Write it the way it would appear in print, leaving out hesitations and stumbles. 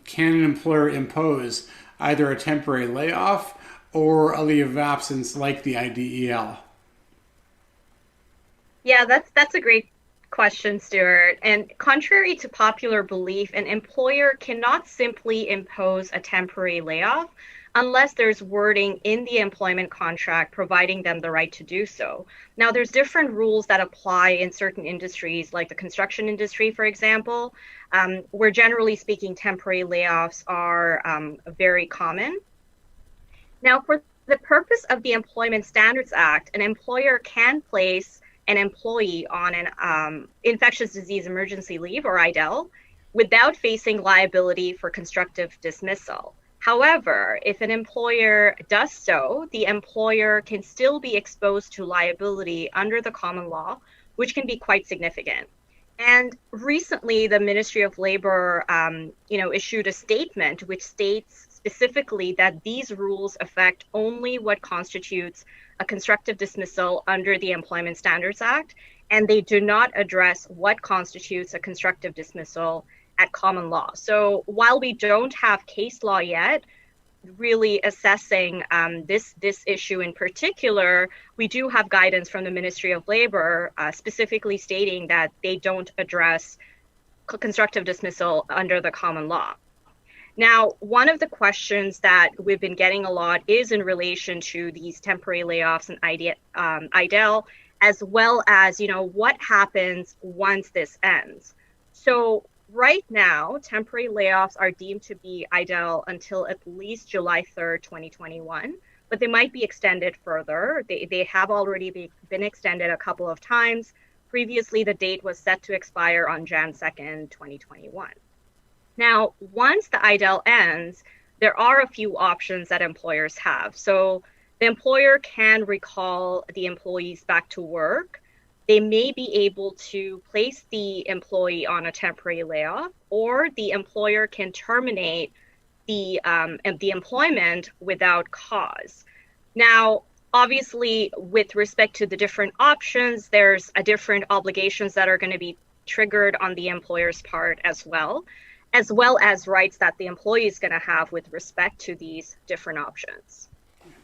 can an employer impose either a temporary layoff or a leave of absence like the IDEL? Yeah, that's a great question, Stuart. And contrary to popular belief, an employer cannot simply impose a temporary layoff unless there's wording in the employment contract providing them the right to do so. Now, there's different rules that apply in certain industries, like the construction industry, for example, where generally speaking, temporary layoffs are very common. Now, for the purpose of the Employment Standards Act, an employer can place an employee on an infectious disease emergency leave, or IDEL, without facing liability for constructive dismissal. However, if an employer does so, the employer can still be exposed to liability under the common law, which can be quite significant. And recently, the Ministry of Labor, issued a statement which states specifically that these rules affect only what constitutes a constructive dismissal under the Employment Standards Act, and they do not address what constitutes a constructive dismissal at common law. So while we don't have case law yet, really assessing this issue in particular, we do have guidance from the Ministry of Labor specifically stating that they don't address constructive dismissal under the common law. Now, one of the questions that we've been getting a lot is in relation to these temporary layoffs and IDEL, as well as, what happens once this ends. So right now, temporary layoffs are deemed to be IDEL until at least July 3rd, 2021, but they might be extended further. They have already been extended a couple of times. Previously, the date was set to expire on Jan 2nd, 2021. Now, once the IDEL ends, there are a few options that employers have. So the employer can recall the employees back to work. They may be able to place the employee on a temporary layoff, or the employer can terminate the employment without cause. Now, obviously, with respect to the different options, there's a different obligations that are going to be triggered on the employer's part as well as rights that the employee is going to have with respect to these different options.